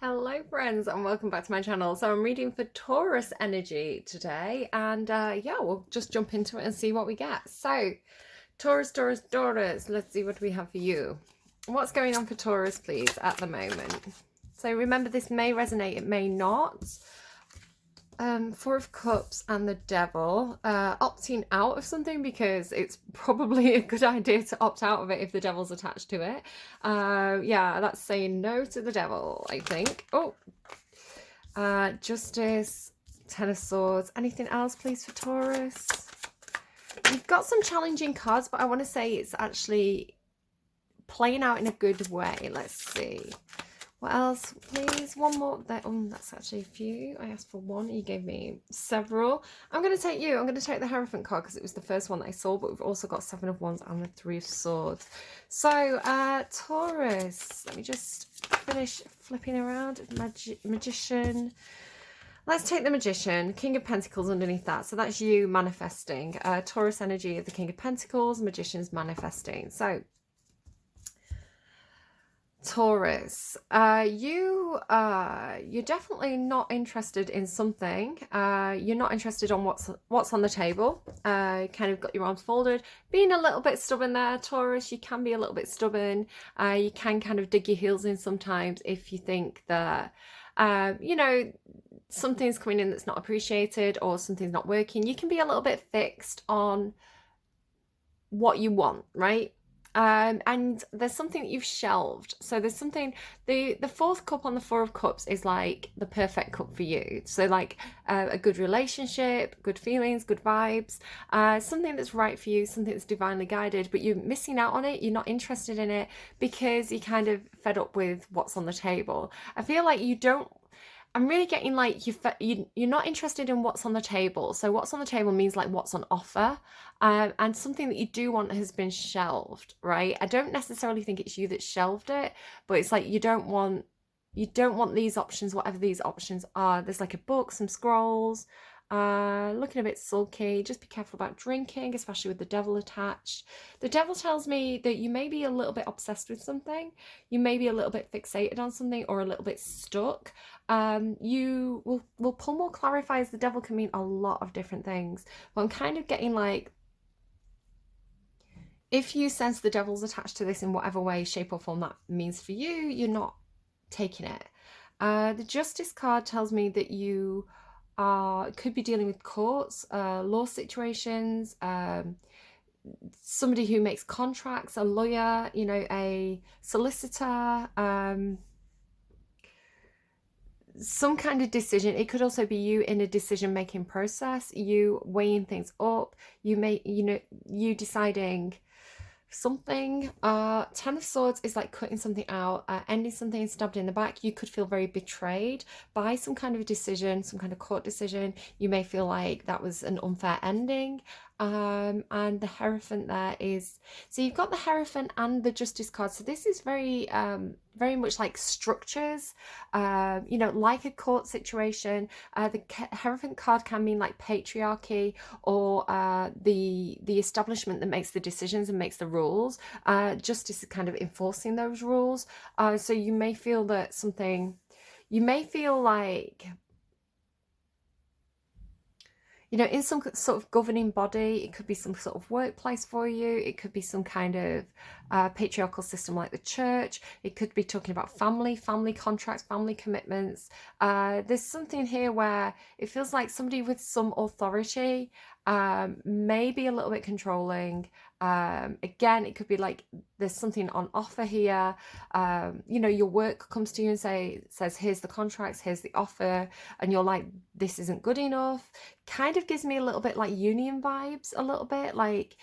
Hello friends and welcome back to my channel. So I'm reading for Taurus energy today and yeah, we'll just jump into it and see what we get. So Taurus, let's see what we have for you. What's going on for Taurus please at the moment? So remember, this may resonate, it may not. Four of Cups and the Devil. Opting out of something because it's probably a good idea to opt out of it if the devil's attached to it. Yeah, that's saying no to the devil, I think. Oh, Justice, Ten of Swords. Anything else, please, for Taurus? You've got some challenging cards, but I want to say it's actually playing out in a good way. Let's see. What else, please? One more. That's actually a few. I asked for one. You gave me several. I'm going to take you. I'm going to take the Hierophant card because it was the first one that I saw, but we've also got Seven of Wands and the Three of Swords. So, Taurus. Let me just finish flipping around. Magician. Let's take the Magician. King of Pentacles underneath that. So that's you manifesting. Taurus energy of the King of Pentacles. Magician's manifesting. So, Taurus, you're definitely not interested in something. You're not interested on what's on the table. Kind of got your arms folded, being a little bit stubborn there, Taurus. You can be a little bit stubborn. You can kind of dig your heels in sometimes if you think that something's coming in that's not appreciated or something's not working. You can be a little bit fixed on what you want, right? And there's something that you've shelved. So there's something, the fourth cup on the Four of Cups is like the perfect cup for you. So like a good relationship, good feelings, good vibes, something that's right for you, something that's divinely guided, but you're missing out on it. You're not interested in it because you're kind of fed up with what's on the table. I feel like you don't, I'm really getting like you're not interested in what's on the table. So what's on the table means like what's on offer, and something that you do want has been shelved, right? I don't necessarily think it's you that shelved it, but it's like you don't want these options, whatever these options are. There's like a book, some scrolls, looking a bit sulky. Just be careful about drinking, especially with the devil attached. The devil tells me that you may be a little bit obsessed with something, you may be a little bit fixated on something, or a little bit stuck. You will pull more clarify, as the devil can mean a lot of different things. But I'm kind of getting like, if you sense the devil's attached to this in whatever way, shape, or form that means for you, you're not taking it. The Justice card tells me that you could be dealing with courts, law situations, somebody who makes contracts, a lawyer, a solicitor, some kind of decision. It could also be you in a decision-making process, you weighing things up, you deciding something. Ten of Swords is like cutting something out, ending something, stabbed in the back. You could feel very betrayed by some kind of decision, some kind of court decision. You may feel like that was an unfair ending. And the Hierophant there is, so you've got the Hierophant and the Justice card. So this is very much like structures, like a court situation. The Hierophant card can mean like patriarchy, or the establishment that makes the decisions and makes the rules. Justice is kind of enforcing those rules. So you may feel that you may feel like, in some sort of governing body. It could be some sort of workplace for you. It could be some kind of patriarchal system like the church. It could be talking about family contracts, family commitments. There's something here where it feels like somebody with some authority may be a little bit controlling. Again, it could be like there's something on offer here. Your work comes to you and says, here's the contracts, here's the offer, and you're like, this isn't good enough. Kind of gives me a little bit like union vibes, a little bit like,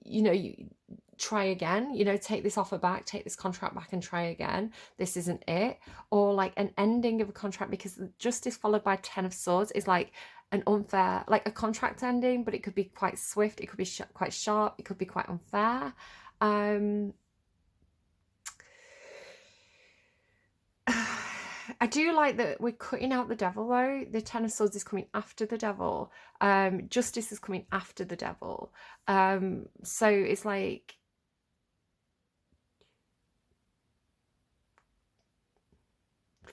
you try again, take this offer back, take this contract back and try again. This isn't it. Or like an ending of a contract, because the Justice followed by Ten of Swords is like an unfair, like a contract ending, but it could be quite swift, it could be quite sharp, it could be quite unfair. I do like that we're cutting out the devil though. The Ten of Swords is coming after the devil. Justice is coming after the devil. So it's like,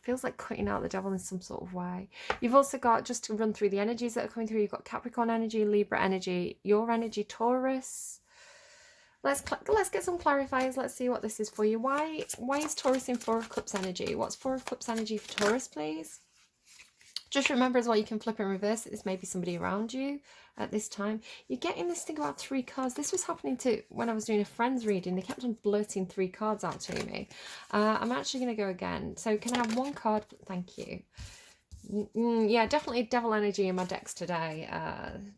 feels like cutting out the devil in some sort of way. You've also got, just to run through the energies that are coming through, you've got Capricorn energy, Libra energy, your energy, Taurus. Let's get some clarifiers. Let's see what this is for you. Why is Taurus in Four of Cups energy? What's Four of Cups energy for Taurus, please? Just remember as well, you can flip and reverse it. This may be somebody around you at this time. You're getting this thing about 3 cards. This was happening to when I was doing a friend's reading. They kept on blurting 3 cards out to me. I'm actually going to go again. So can I have 1 card? Thank you. Yeah, definitely devil energy in my decks today.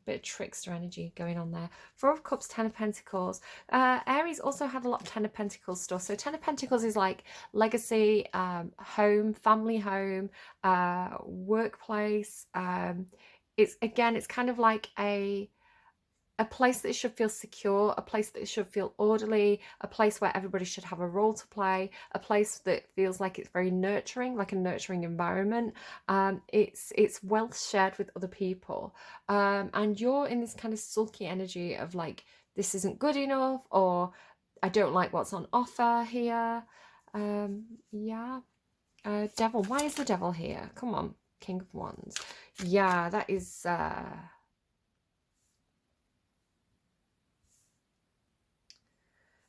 Bit of trickster energy going on there. 4 of Cups, 10 of Pentacles. Aries also had a lot of 10 of Pentacles stuff. So 10 of Pentacles is like legacy, home, family home, workplace. It's kind of like a place that should feel secure, a place that should feel orderly, a place where everybody should have a role to play, a place that feels like it's very nurturing, like a nurturing environment. It's wealth shared with other people. And you're in this kind of sulky energy of like, this isn't good enough, or I don't like what's on offer here. Yeah. Devil, why is the devil here? Come on, King of Wands. Yeah, that is...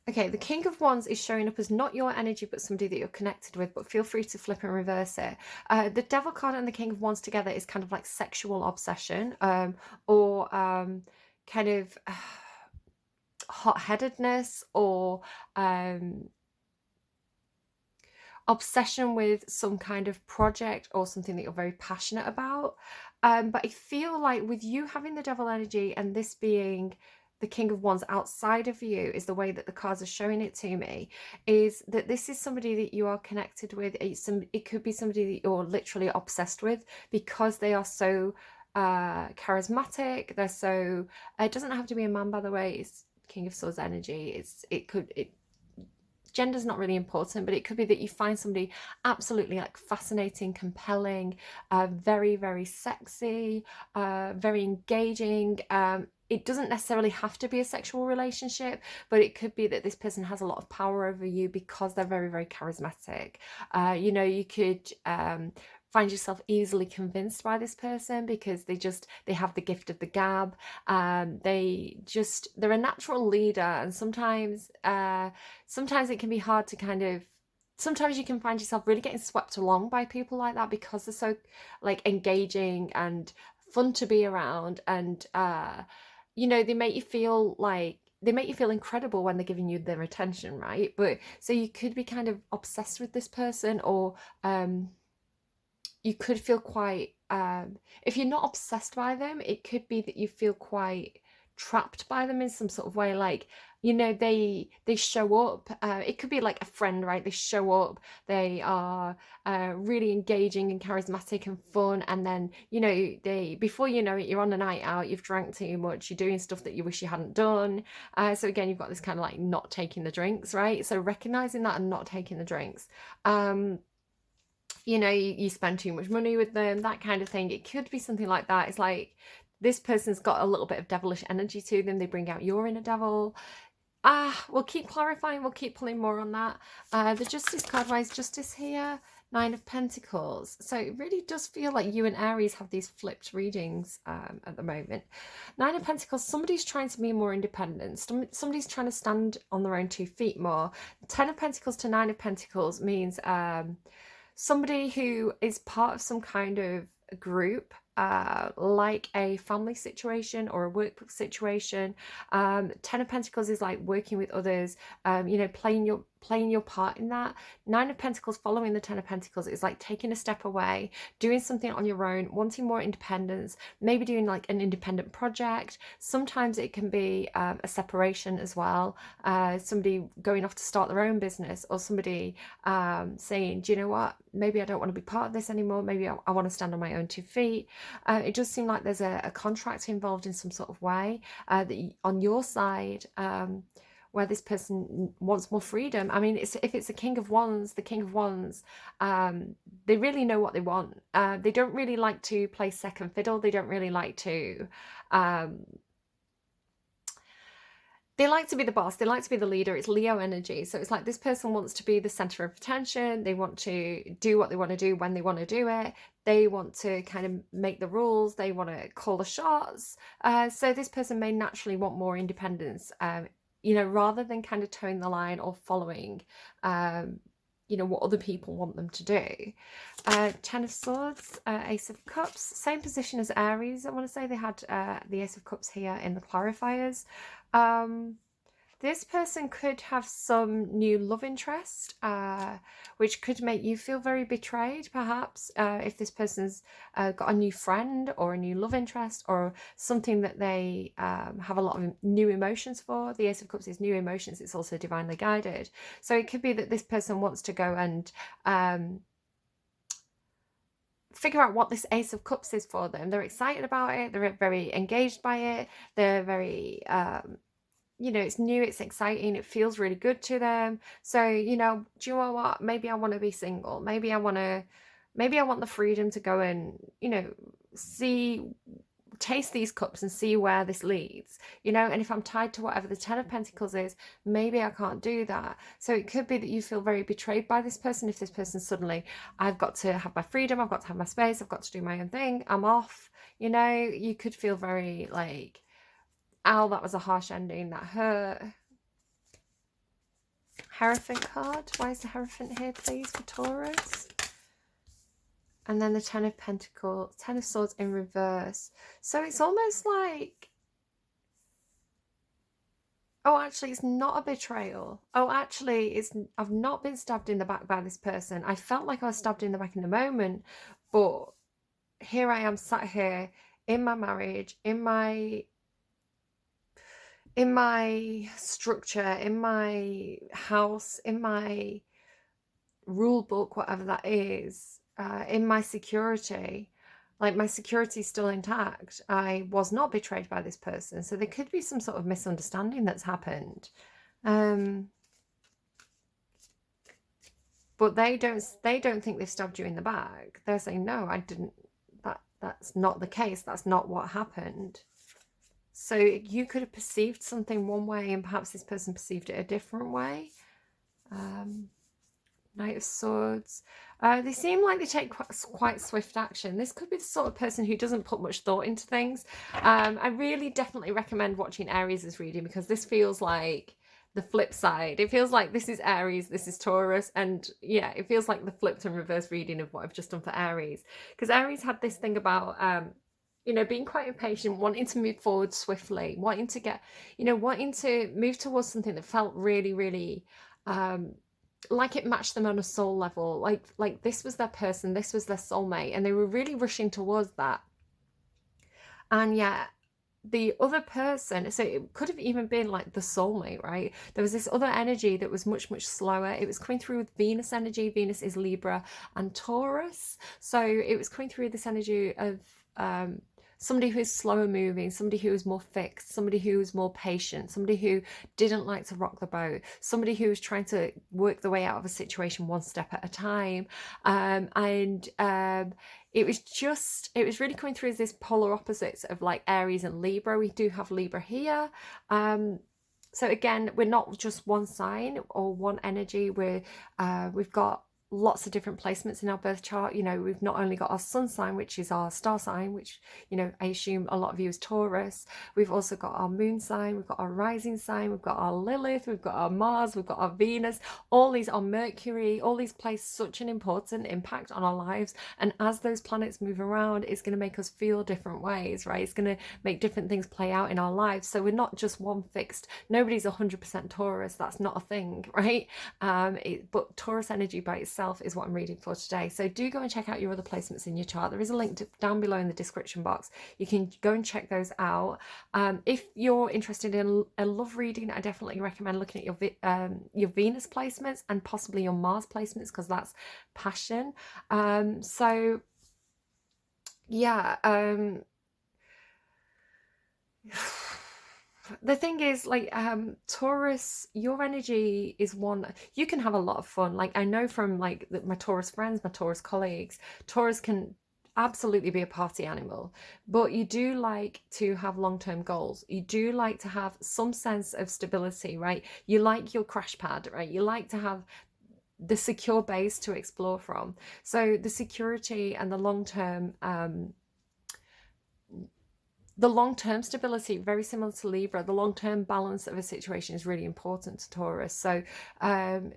Okay, the King of Wands is showing up as not your energy, but somebody that you're connected with, but feel free to flip and reverse it. The Devil card and the King of Wands together is kind of like sexual obsession, or kind of hot-headedness, or obsession with some kind of project or something that you're very passionate about. But I feel like with you having the Devil energy and this being the King of Wands outside of you, is the way that the cards are showing it to me, is that this is somebody that you are connected with. It could be somebody that you're literally obsessed with because they are so charismatic. They're so... it doesn't have to be a man, by the way. It's King of Swords energy. Gender's not really important, but it could be that you find somebody absolutely like fascinating, compelling, very, very sexy, very engaging. It doesn't necessarily have to be a sexual relationship, but it could be that this person has a lot of power over you because they're very, very charismatic. You know, you could find yourself easily convinced by this person because they have the gift of the gab. They're a natural leader, and sometimes it can be hard to kind of... sometimes you can find yourself really getting swept along by people like that because they're so like engaging and fun to be around, and you know, they make you feel incredible when they're giving you their attention, right? But so you could be kind of obsessed with this person, or you could feel quite... if you're not obsessed by them, it could be that you feel quite trapped by them in some sort of way. Like, you know, they show up. It could be like a friend, right? They show up, they are really engaging and charismatic and fun, and then, you know, before you know it, you're on a night out, you've drank too much, you're doing stuff that you wish you hadn't done. So again, you've got this kind of like not taking the drinks, right? So recognizing that and not taking the drinks. You know, you spend too much money with them, that kind of thing. It could be something like that. It's like this person's got a little bit of devilish energy to them. They bring out your inner devil. We'll keep clarifying. We'll keep pulling more on that. The Justice card, why is Justice here? 9 of Pentacles. So it really does feel like you and Aries have these flipped readings at the moment. 9 of Pentacles, somebody's trying to be more independent. Somebody's trying to stand on their own 2 feet more. 10 of Pentacles to 9 of Pentacles means... somebody who is part of some kind of group, like a family situation or a work situation. 10 of Pentacles is like working with others, you know, playing your part in that. 9 of Pentacles following the 10 of Pentacles is like taking a step away, doing something on your own, wanting more independence, maybe doing like an independent project. Sometimes it can be a separation as well, somebody going off to start their own business, or somebody saying, do you know what, maybe I don't want to be part of this anymore, maybe I want to stand on my own 2 feet. It does seem like there's a contract involved in some sort of way, that on your side, where this person wants more freedom. I mean, if it's the King of Wands, they really know what they want. They don't really like to play second fiddle. They don't really like to... they like to be the boss, they like to be the leader. It's Leo energy. So it's like this person wants to be the center of attention. They want to do what they want to do when they want to do it. They want to kind of make the rules. They want to call the shots. So this person may naturally want more independence, rather than kind of towing the line or following, what other people want them to do. Ten of Swords, Ace of Cups, same position as Aries. I want to say they had the Ace of Cups here in the clarifiers. This person could have some new love interest, which could make you feel very betrayed, perhaps, if this person's got a new friend or a new love interest or something that they have a lot of new emotions for. The Ace of Cups is new emotions. It's also divinely guided. So it could be that this person wants to go and figure out what this Ace of Cups is for them. They're excited about it. They're very engaged by it. They're very... it's new, it's exciting, it feels really good to them. So, do you know what? Maybe I want to be single. Maybe I want the freedom to go and, taste these cups and see where this leads, and if I'm tied to whatever the Ten of Pentacles is, maybe I can't do that. So it could be that you feel very betrayed by this person. If this person suddenly, I've got to have my freedom, I've got to have my space, I've got to do my own thing, I'm off, you could feel very like, ow, that was a harsh ending, that hurt. Hierophant card. Why is the Hierophant here, please, for Taurus? And then the Ten of Pentacles, Ten of Swords in reverse. So it's almost like, oh, actually, it's not a betrayal. Oh, actually, I've not been stabbed in the back by this person. I felt like I was stabbed in the back in the moment, but here I am sat here in my marriage, in my structure, in my house, in my rule book, whatever that is, in my security. Like, my security is still intact. I was not betrayed by this person. So there could be some sort of misunderstanding that's happened. But they don't think they've stabbed you in the back. They're saying, no, I didn't. That's not the case. That's not what happened. So you could have perceived something one way and perhaps this person perceived it a different way. Knight of Swords. They seem like they take quite swift action. This could be the sort of person who doesn't put much thought into things. I really definitely recommend watching Aries' reading, because this feels like the flip side. It feels like this is Aries, this is Taurus, and yeah, it feels like the flipped and reverse reading of what I've just done for Aries. Because Aries had this thing about being quite impatient, wanting to move forward swiftly, wanting to get, wanting to move towards something that felt really, really like it matched them on a soul level. Like this was their person, this was their soulmate, and they were really rushing towards that. And yeah, the other person, so it could have even been like the soulmate, right? There was this other energy that was much, much slower. It was coming through with Venus energy. Venus is Libra and Taurus. So it was coming through this energy of somebody who's slower moving, somebody who is more fixed, somebody who is more patient, somebody who didn't like to rock the boat, somebody who was trying to work the way out of a situation one step at a time. It was really coming through as this polar opposites of like Aries and Libra. We do have Libra here. So again, we're not just one sign or one energy. We've got lots of different placements in our birth chart. We've not only got our sun sign, which is our star sign, which I assume a lot of you is Taurus. We've also got our moon sign, we've got our rising sign, we've got our Lilith, we've got our Mars, we've got our Venus. All these are Mercury. All these play such an important impact on our lives, and as those planets move around, it's going to make us feel different ways, right? It's going to make different things play out in our lives. So we're not just one fixed, nobody's 100% Taurus. That's not a thing, right? But Taurus energy by itself is what I'm reading for today. So do go and check out your other placements in your chart. There is a link down below in the description box. You can go and check those out. If you're interested in a love reading, I definitely recommend looking at your Venus placements and possibly your Mars placements, because that's passion. So yeah, the thing is, like, Taurus, your energy is one, you can have a lot of fun. Like, I know from like my Taurus friends, my Taurus colleagues, Taurus can absolutely be a party animal, but you do like to have long-term goals. You do like to have some sense of stability, right? You like your crash pad, right? You like to have the secure base to explore from. So the security and the long-term stability, very similar to Libra, the long-term balance of a situation is really important to Taurus. So um,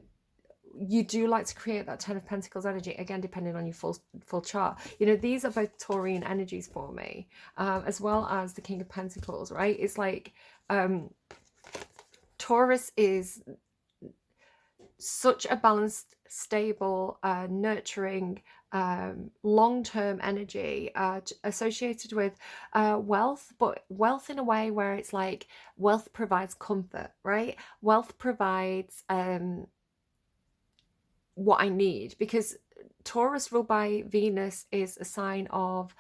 you do like to create that Ten of Pentacles energy, again depending on your full chart. You know, these are both Taurian energies for me, as well as the King of Pentacles, right? It's like Taurus is such a balanced, stable, nurturing, long-term energy associated with wealth, but wealth in a way where it's like wealth provides comfort, right? Wealth provides what I need, because Taurus ruled by Venus is a sign of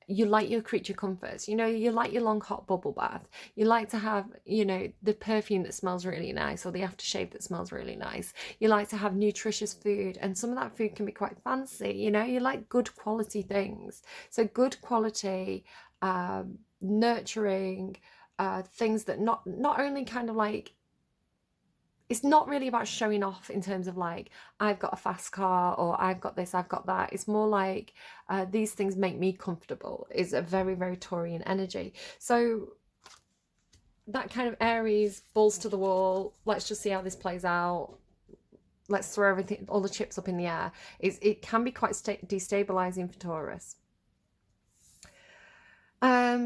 you like your creature comforts. You know, you like your long hot bubble bath. You like to have, you know, the perfume that smells really nice, or the aftershave that smells really nice. You like to have nutritious food, and some of that food can be quite fancy. You know, you like good quality things. So good quality, nurturing things that not only kind of like, it's not really about showing off in terms of like, I've got a fast car, or I've got this, I've got that. It's more like these things make me comfortable, is a very, very Taurian energy. So that kind of Aries, balls to the wall, let's just see how this plays out. Let's throw everything, all the chips up in the air. It can be quite destabilizing for Taurus.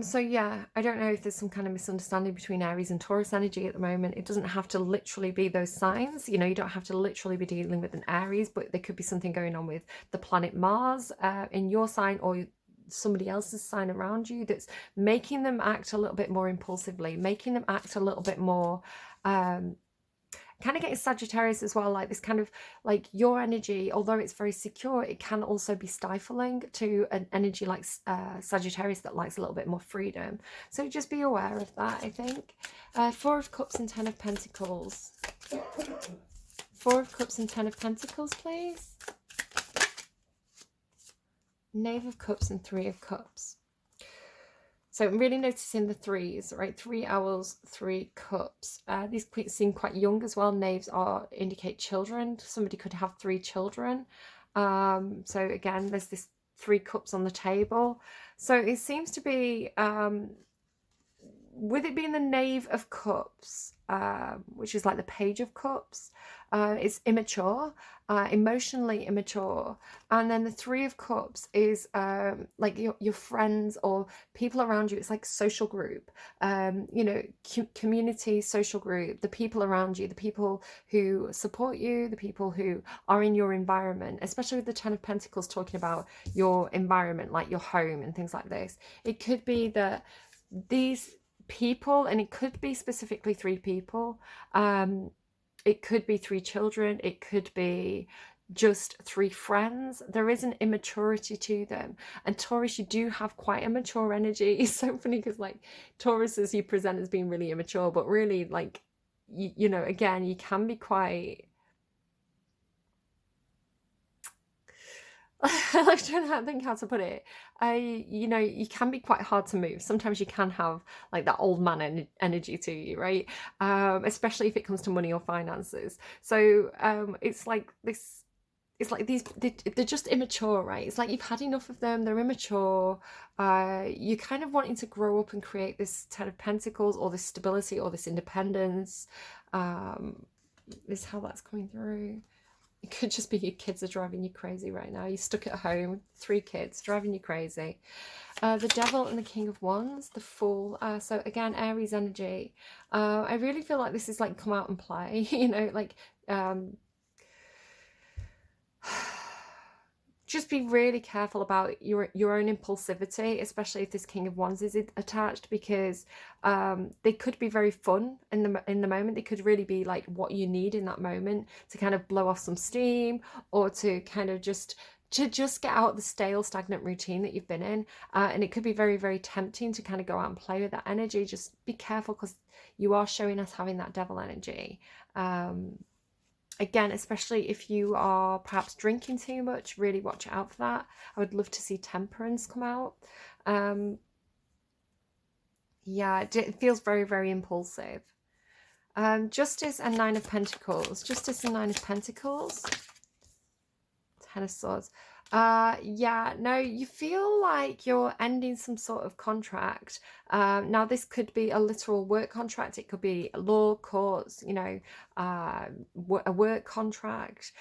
So yeah, I don't know if there's some kind of misunderstanding between Aries and Taurus energy at the moment. It doesn't have to literally be those signs. You know, you don't have to literally be dealing with an Aries, but there could be something going on with the planet Mars in your sign, or somebody else's sign around you, that's making them act a little bit more impulsively, making them act a little bit more kind of getting Sagittarius as well, like this kind of like your energy, although it's very secure, it can also be stifling to an energy like Sagittarius that likes a little bit more freedom. So just be aware of that, I think. Four of Cups and Ten of Pentacles. Four of Cups and Ten of Pentacles, please. Knave of Cups and Three of Cups. So I'm really noticing the threes, right? 3 Owls, 3 Cups. These seem quite young as well. Knaves indicate children. Somebody could have 3 children. So again, there's this 3 Cups on the table. So it seems to be, with it being the Knave of Cups, which is like the Page of Cups, it's immature, emotionally immature. And then the Three of Cups is like your friends or people around you. It's like social group, you know, community, social group, the people around you, the people who support you, the people who are in your environment, especially with the Ten of Pentacles talking about your environment, like your home and things like this. It could be that these people, and it could be specifically 3 people, it could be 3 children, it could be just 3 friends. There is an immaturity to them, and Taurus, you do have quite a mature energy. It's so funny because like Taurus, as you present as being really immature, but really like you know, again, you can be quite I'm trying to think how to put it. You know, you can be quite hard to move. Sometimes you can have like that old man energy to you, right? Especially if it comes to money or finances. So it's like this. It's like they're just immature, right? It's like you've had enough of them. They're immature. You're kind of wanting to grow up and create this Ten of Pentacles, or this stability, or this independence. Is how that's coming through. It could just be your kids are driving you crazy right now. You're stuck at home, 3 kids driving you crazy. The Devil and the King of Wands, the Fool. So again, Aries energy. I really feel like this is like come out and play, you know, like just be really careful about your own impulsivity, especially if this King of Wands is attached, because they could be very fun in the moment. They could really be like what you need in that moment to kind of blow off some steam, or to kind of just get out the stale, stagnant routine that you've been in. And it could be very, very tempting to kind of go out and play with that energy. Just be careful, because you are showing us having that devil energy. Again, especially if you are perhaps drinking too much, really watch out for that. I would love to see temperance come out. Yeah, it feels very, very impulsive. Justice and Nine of Pentacles. Justice and Nine of Pentacles. Ten of Swords. Yeah, no, you feel like you're ending some sort of contract. Now this could be a literal work contract, it could be law, courts, you know, a work contract,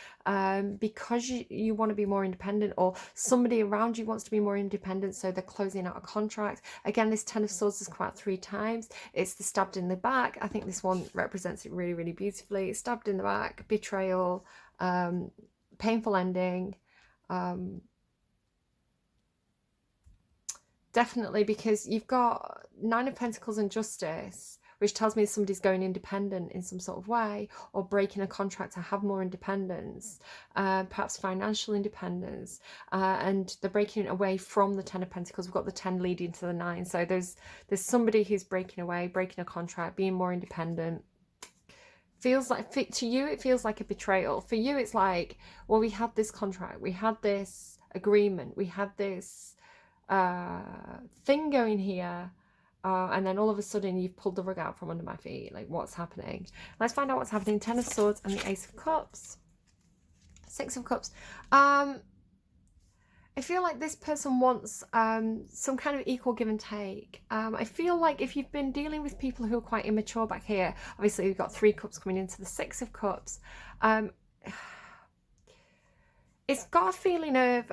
because you want to be more independent, or somebody around you wants to be more independent, so they're closing out a contract. Again, this Ten of Swords has come out 3 times. It's the stabbed in the back. I think this one represents it really, really beautifully. Stabbed in the back, betrayal, painful ending. Definitely, because you've got Nine of Pentacles and Justice, which tells me somebody's going independent in some sort of way, or breaking a contract to have more independence, perhaps financial independence, and they're breaking away from the Ten of Pentacles. We've got the 10 leading to the 9, so there's somebody who's breaking away, breaking a contract, being more independent. Feels like, to you it feels like a betrayal. For you it's like, well, we had this contract, we had this agreement, we had this thing going here, and then all of a sudden you've pulled the rug out from under my feet. Like, what's happening? Let's find out what's happening. Ten of Swords and the Ace of Cups. Six of Cups. I feel like this person wants some kind of equal give and take. I feel like if you've been dealing with people who are quite immature back here, obviously we've got 3 cups coming into the 6 of Cups. It's got a feeling of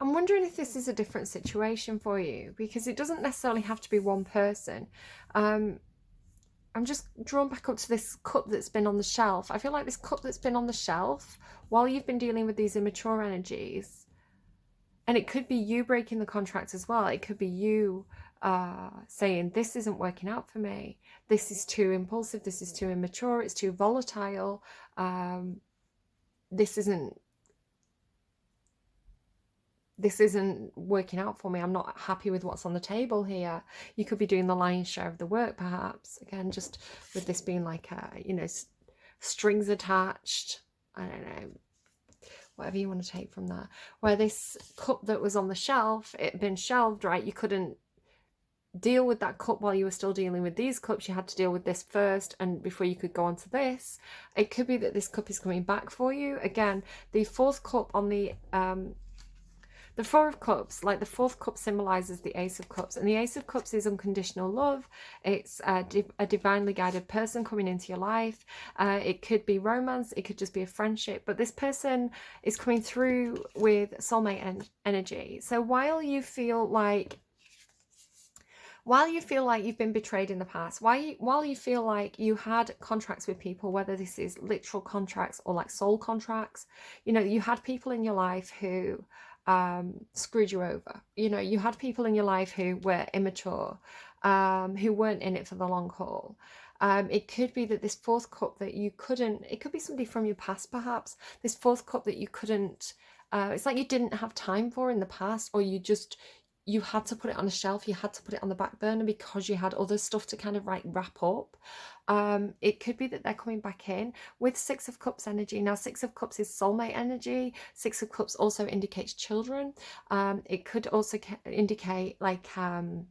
I'm wondering if this is a different situation for you, because it doesn't necessarily have to be one person. I'm just drawn back up to this cup that's been on the shelf. I feel like this cup that's been on the shelf while you've been dealing with these immature energies, and it could be you breaking the contract as well. It could be you saying, this isn't working out for me. This is too impulsive. This is too immature. It's too volatile. This isn't working out for me. I'm not happy with what's on the table here. You could be doing the lion's share of the work, perhaps. Again, just with this being like, you know, strings attached. I don't know. Whatever you want to take from that. Where this cup that was on the shelf, it had been shelved, right? You couldn't deal with that cup while you were still dealing with these cups. You had to deal with this first, and before you could go on to this. It could be that this cup is coming back for you. Again, the 4th cup on the 4 of Cups, like the 4th cup symbolizes the Ace of Cups, and the Ace of Cups is unconditional love. It's a divinely guided person coming into your life. It could be romance, it could just be a friendship, but this person is coming through with soulmate energy. So while you feel like you've been betrayed in the past, while you feel like you had contracts with people, whether this is literal contracts or like soul contracts, you know, you had people in your life who screwed you over. You know, you had people in your life who were immature, who weren't in it for the long haul. It could be that this 4th cup that you couldn't, it could be somebody from your past perhaps, this 4th cup that you couldn't, it's like you didn't have time for in the past, or you had to put it on a shelf, you had to put it on the back burner because you had other stuff to kind of like wrap up. It could be that they're coming back in with 6 of Cups energy. Now 6 of Cups is soulmate energy. 6 of Cups also indicates children. It could also indicate like kind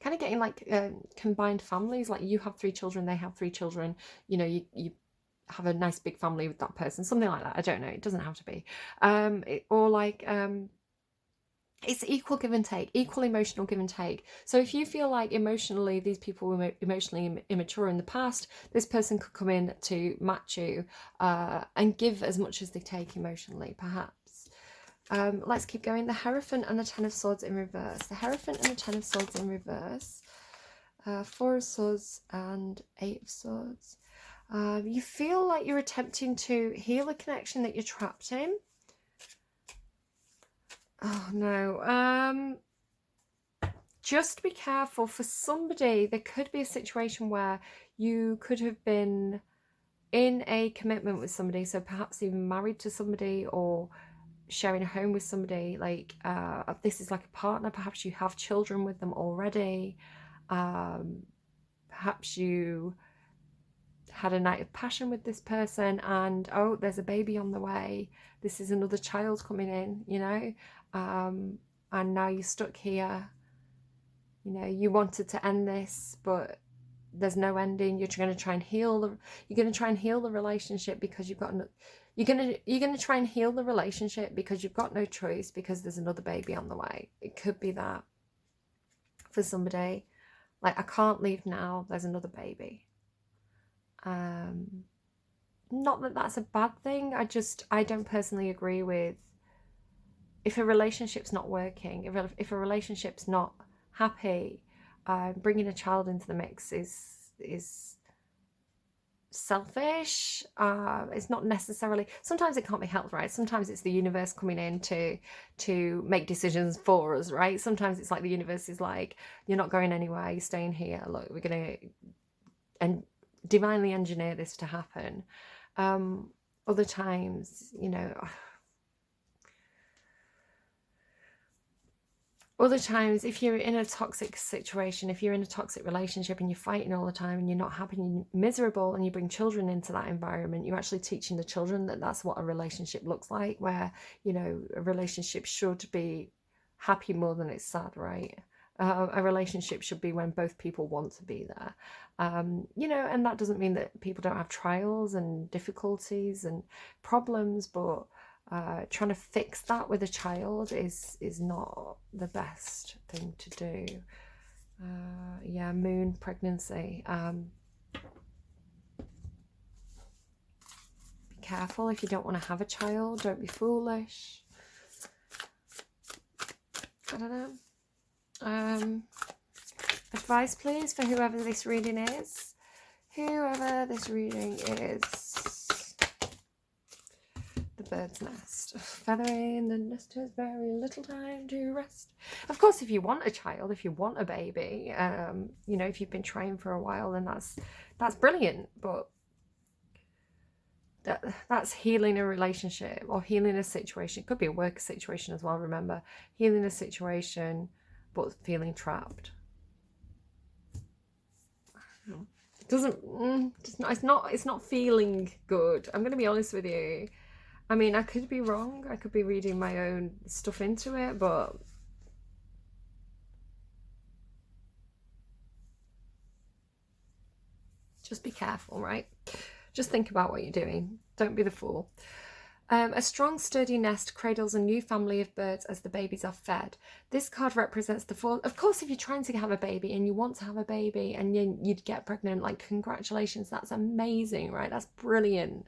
of getting like combined families, like you have 3 children, they have 3 children, you know, you have a nice big family with that person, something like that. I don't know, it doesn't have to be or like it's equal give and take, equal emotional give and take. So if you feel like emotionally these people were emotionally immature in the past, this person could come in to match you and give as much as they take emotionally, perhaps. Let's keep going. The Hierophant and the 10 of Swords in reverse. The Hierophant and the 10 of Swords in reverse. 4 of Swords and 8 of Swords. You feel like you're attempting to heal a connection that you're trapped in. Oh no, just be careful. For somebody, there could be a situation where you could have been in a commitment with somebody, so perhaps even married to somebody, or sharing a home with somebody, like this is like a partner, perhaps you have children with them already, perhaps you had a night of passion with this person and oh, there's a baby on the way, this is another child coming in, you know, and now you're stuck here, you know, you wanted to end this but there's no ending. You're going to try and heal the relationship because you've got no, you're going to try and heal the relationship because you've got no choice, because there's another baby on the way. It could be that for somebody, like, I can't leave now, there's another baby. Not that that's a bad thing, I don't personally agree with, if a relationship's not working, if a relationship's not happy, bringing a child into the mix is selfish. It's not necessarily, sometimes it can't be helped, right? Sometimes it's the universe coming in to make decisions for us, right? Sometimes it's like the universe is like, you're not going anywhere, you're staying here, look, we're gonna and divinely engineer this to happen. Other times, you know, other times, if you're in a toxic situation, if you're in a toxic relationship and you're fighting all the time and you're not happy and you're miserable and you bring children into that environment, you're actually teaching the children that that's what a relationship looks like, where, you know, a relationship should be happy more than it's sad, right? A relationship should be when both people want to be there. You know, and that doesn't mean that people don't have trials and difficulties and problems, but trying to fix that with a child is not the best thing to do. Yeah, moon, pregnancy. Be careful if you don't want to have a child. Don't be foolish. I don't know. Advice, please, for whoever this reading is. Whoever this reading is. The bird's nest. Feathering the nest has very little time to rest. Of course, if you want a child, if you want a baby, you know, if you've been trying for a while, then that's brilliant. But that's healing a relationship or healing a situation. It could be a work situation as well, remember. Healing a situation, but feeling trapped. It doesn't, it's not feeling good. I'm going to be honest with you. I mean, I could be wrong. I could be reading my own stuff into it, but just be careful, right? Just think about what you're doing. Don't be the fool. A strong, sturdy nest cradles a new family of birds as the babies are fed. This card represents the fall. Of course, if you're trying to have a baby and you want to have a baby and you'd get pregnant, like, congratulations, that's amazing, right? That's brilliant.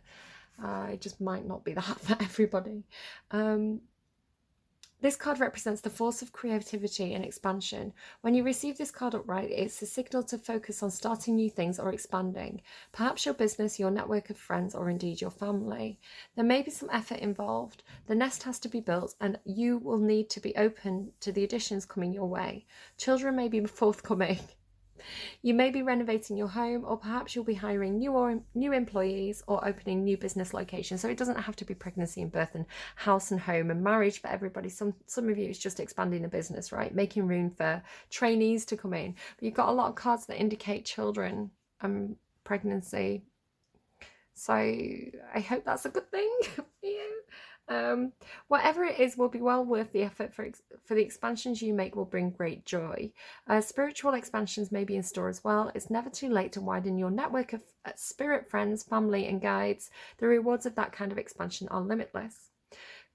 It just might not be that for everybody. This card represents the force of creativity and expansion. When you receive this card upright, it's a signal to focus on starting new things or expanding. Perhaps your business, your network of friends, or indeed your family. There may be some effort involved. The nest has to be built and you will need to be open to the additions coming your way. Children may be forthcoming. You may be renovating your home, or perhaps you'll be hiring new employees or opening new business locations. So it doesn't have to be pregnancy and birth and house and home and marriage for everybody. Some of you, it's just expanding a business, right? Making room for trainees to come in. But you've got a lot of cards that indicate children and pregnancy. So I hope that's a good thing for you. Whatever it is will be well worth the effort, for the expansions you make will bring great joy. Spiritual expansions may be in store as well. It's never too late to widen your network of spirit friends, family and guides. The rewards of that kind of expansion are limitless.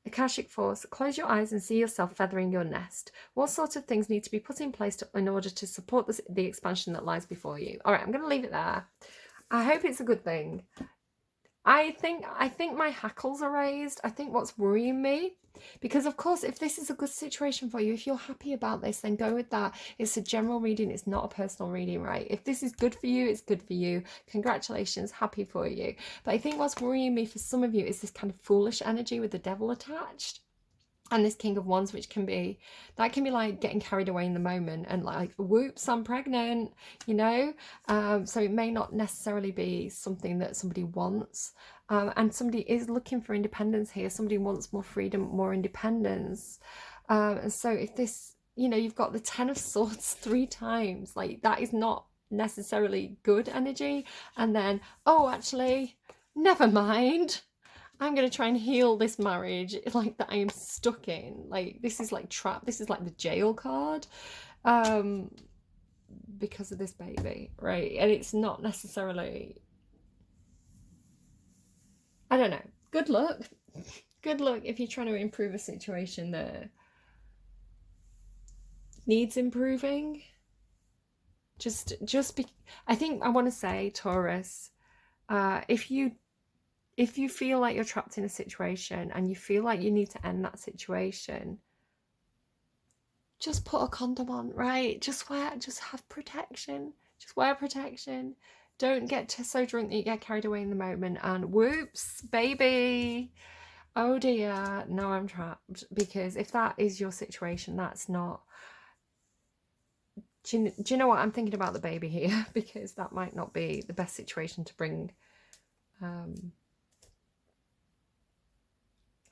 Akashic Force, close your eyes and see yourself feathering your nest. What sort of things need to be put in place in order to support the expansion that lies before you? All right, I'm going to leave it there. I hope it's a good thing. I think my hackles are raised. I think what's worrying me, because of course, if this is a good situation for you, if you're happy about this, then go with that. It's a general reading. It's not a personal reading, right? If this is good for you, it's good for you. Congratulations, happy for you. But I think what's worrying me for some of you is this kind of foolish energy with the devil attached. and this King of Wands, which can be, that can be like getting carried away in the moment and like, whoops, I'm pregnant, you know. So it may not necessarily be something that somebody wants, and somebody is looking for independence here. Somebody wants more freedom, more independence. And so if this, you know, you've got the Ten of Swords 3 times, like that is not necessarily good energy. And then, oh, actually, never mind, I'm going to try and heal this marriage like that I am stuck in. Like, this is like trap. This is like the jail card, because of this baby, right? And it's not necessarily, I don't know. Good luck. Good luck if you're trying to improve a situation that needs improving. Just be, I think I want to say, Taurus, if you feel like you're trapped in a situation and you feel like you need to end that situation, just put a condom on, right? Just have protection. Just wear protection. Don't get so drunk that you get carried away in the moment and whoops, baby. Oh dear, now I'm trapped. Because if that is your situation, that's not. Do you know what? I'm thinking about the baby here, because that might not be the best situation to bring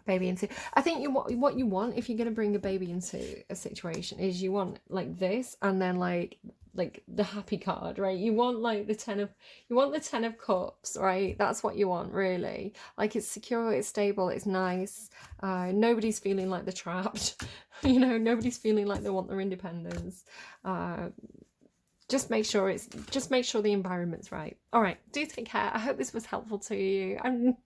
baby into. I think what you want if you're going to bring a baby into a situation is you want like this, and then like the happy card, right? You want like the 10 of cups, right? That's what you want, really. Like, it's secure, it's stable, it's nice. Nobody's feeling like they're trapped. You know, nobody's feeling like they want their independence. Just make sure the environment's right. All right, do take care. I hope this was helpful to you.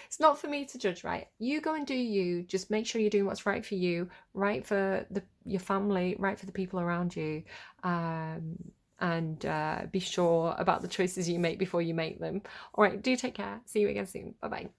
It's not for me to judge, right? You go and do you. Just make sure you're doing what's right for you, right for your family, right for the people around you, and be sure about the choices you make before you make them. All right, do take care. See you again soon. Bye-bye.